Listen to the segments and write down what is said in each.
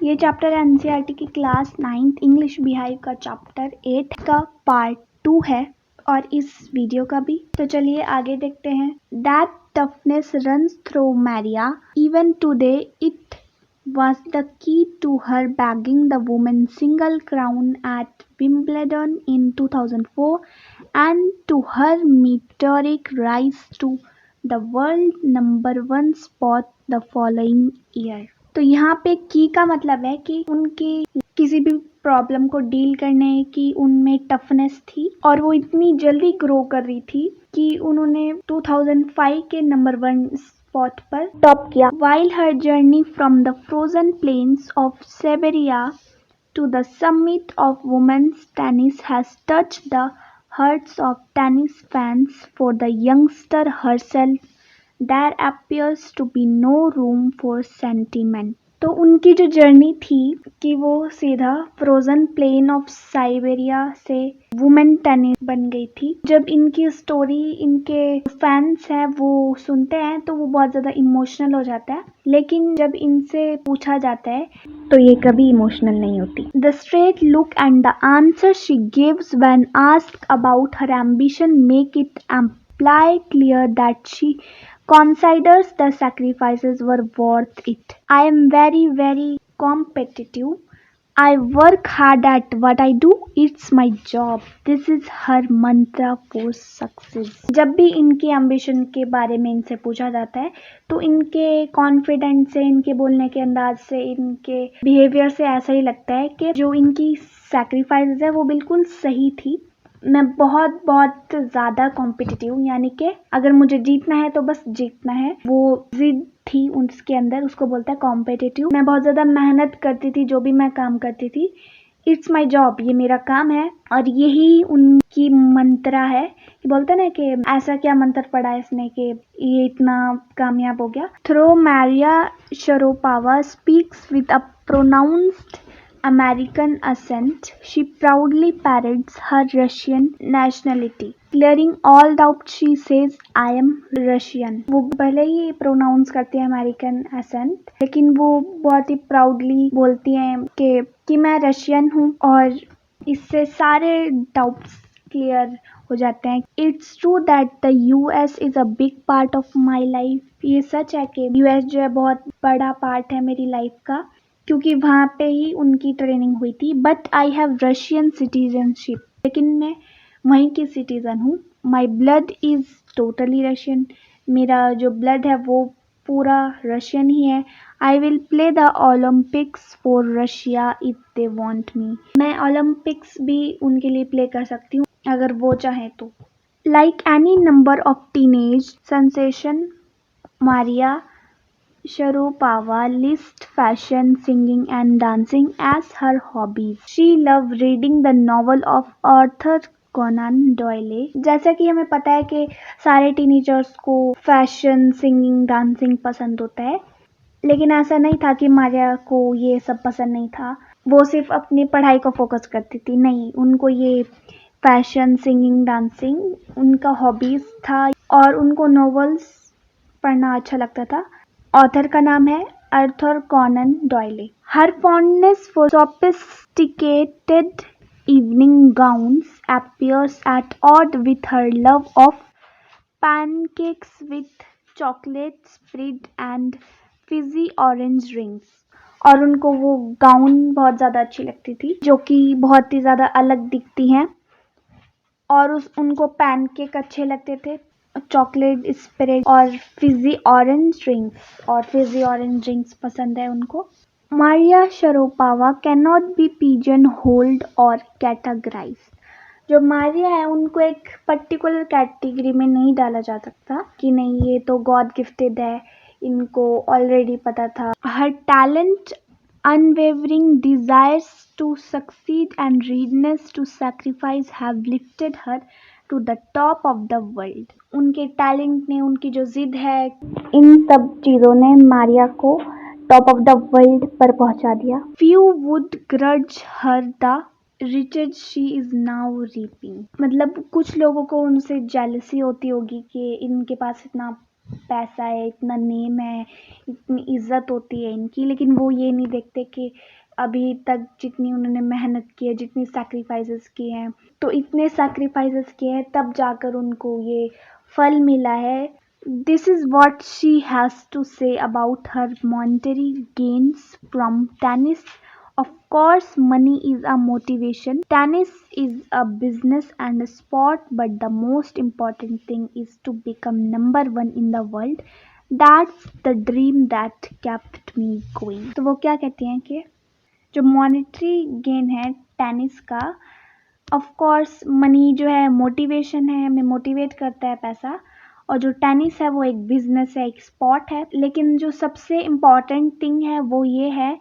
ये chapter NCERT की class 9th English beehive का चैप्टर 8 का पार्ट 2 है और इस वीडियो का भी। तो चलिए आगे देखते हैं। That toughness runs through Maria. Even today it was the key to her bagging the women's single crown at Wimbledon in 2004 and to her meteoric rise to the world number 1 spot the following year. तो यहाँ पे की का मतलब है कि उनकी किसी भी प्रॉब्लम को डील करने की उनमें टफनेस थी और वो इतनी जल्दी ग्रो कर रही थी कि उन्होंने 2005 के नंबर 1 स्पॉट पर टॉप किया। While her journey from the frozen plains of Siberia to the summit of women's tennis has touched the hearts of tennis fans, for the youngster herself there appears to be no room for sentiment. तो उनकी जो journey थी कि वो सीधा frozen plane of Siberia से women tennis बन गई थी। जब इनकी स्टोरी इनके फैंस हैं वो सुनते हैं तो वो बहुत ज़्यादा इमोशनल हो जाता है, लेकिन जब इनसे पूछा जाता है तो ये कभी इमोशनल नहीं होती। The straight look and the answer she gives when asked about her ambition make it imply clear that she considers the sacrifices were worth it. I am very competitive. I work hard at what I do. It's my job. This is her mantra for success. जब भी इनकी ambition के बारे में इनसे पूछा जाता है तो इनके कॉन्फिडेंस से, इनके बोलने के अंदाज से, इनके बिहेवियर से ऐसा ही लगता है कि जो इनकी सैक्रिफाइस है वो बिल्कुल सही थी। मैं बहुत ज़्यादा कॉम्पिटिटिव हूँ, यानी कि अगर मुझे जीतना है तो बस जीतना है, वो जिद थी उसके अंदर, उसको बोलता है कॉम्पिटिटिव। मैं बहुत ज़्यादा मेहनत करती थी जो भी मैं काम करती थी। इट्स माई जॉब, ये मेरा काम है और यही उनकी मंत्रा है कि बोलते ना कि ऐसा क्या मंत्र पढ़ा है इसने कि ये इतना कामयाब हो गया। Through Maria Sharapova speaks with a pronounced American accent. She proudly parades her Russian nationality. Clearing all doubt, she says, I am Russian. वो भले ही प्रोनाउंस करती है अमेरिकन एसेंट, लेकिन वो बहुत ही प्राउडली बोलती हैं कि मैं रशियन हूँ और इससे सारे डाउट्स क्लियर हो जाते हैं। It's true that the US is a big part of my life. ये सच है कि यूएस जो है बहुत बड़ा पार्ट है मेरी लाइफ का, क्योंकि वहाँ पे ही उनकी ट्रेनिंग हुई थी। But I have Russian citizenship, लेकिन मैं वहीं की सिटीज़न हूँ। My blood is totally Russian. मेरा जो ब्लड है वो पूरा रशियन ही है। I will play the Olympics for Russia if they want me. मैं ओलंपिक्स भी उनके लिए प्ले कर सकती हूँ अगर वो चाहे तो। Like any number of teenage sensation, Maria Sharapova lists fashion, singing and dancing as her hobbies. She loved reading the novel of Arthur Conan Doyle. जैसा कि हमें पता है कि सारे टीनेजर्स को फैशन, सिंगिंग, डांसिंग पसंद होता है, लेकिन ऐसा नहीं था कि मारिया को ये सब पसंद नहीं था। वो सिर्फ अपनी पढ़ाई को फोकस करती थी। नहीं, उनको ये फैशन, सिंगिंग, डांसिंग उनका हॉबीज था और उनको नॉवेल्स पढ़ना अच्छा लगता था। ऑथर का नाम है Arthur Conan Doyle. Her fondness for sophisticated evening gowns appears at odd with her love of pancakes with chocolate spread and fizzy orange rings. और उनको वो गाउन बहुत ज़्यादा अच्छी लगती थी जो कि बहुत ही ज़्यादा अलग दिखती हैं, और उनको पैनकेक अच्छे लगते थे, चॉकलेट स्प्रेड और फिजी ऑरेंज ड्रिंक्स पसंद है उनको। Maria Sharapova can not be pigeon hold और कैटेगराइज। जो मारिया है उनको एक पर्टिकुलर कैटेगरी में नहीं डाला जा सकता कि नहीं ये तो गॉड गिफ्टेड है, इनको ऑलरेडी पता था। हर talent, unwavering desires to succeed and readiness to sacrifice have lifted her to the top of the world. उनके टैलेंट ने, उनकी जो जिद है, इन सब चीज़ों ने मारिया को टॉप ऑफ द वर्ल्ड पर पहुंचा दिया। Few would grudge her the riches she is now reaping. मतलब कुछ लोगों को उनसे जेलसी होती होगी कि इनके पास इतना पैसा है, इतना नेम है, इतनी इज्जत होती है इनकी, लेकिन वो ये नहीं देखते कि अभी तक जितनी उन्होंने मेहनत की है, जितनी सैक्रिफाइसेस किए हैं, तो इतने सैक्रिफाइसेस किए हैं तब जाकर उनको ये फल मिला है। This is what she has to say about her monetary gains from tennis. Of course, money is a motivation. Tennis is a business and a sport, but the most important thing is to become number one in the world. That's the dream that kept me going. तो वो क्या कहती हैं कि जो monetary gain है tennis का, of course money जो है मोटिवेशन है, हमें मोटिवेट करता है पैसा, और जो टेनिस है वो एक बिजनेस है, एक स्पोर्ट है, लेकिन जो सबसे इम्पॉर्टेंट थिंग है वो ये है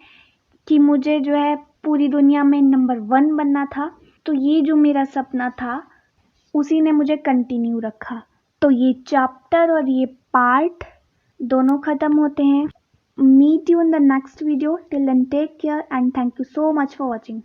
कि मुझे जो है पूरी दुनिया में नंबर 1 बनना था। तो ये जो मेरा सपना था उसी ने मुझे कंटिन्यू रखा। तो ये चैप्टर और ये पार्ट दोनों ख़त्म होते हैं। Meet you in the next video. Till then take care and thank you so much for watching.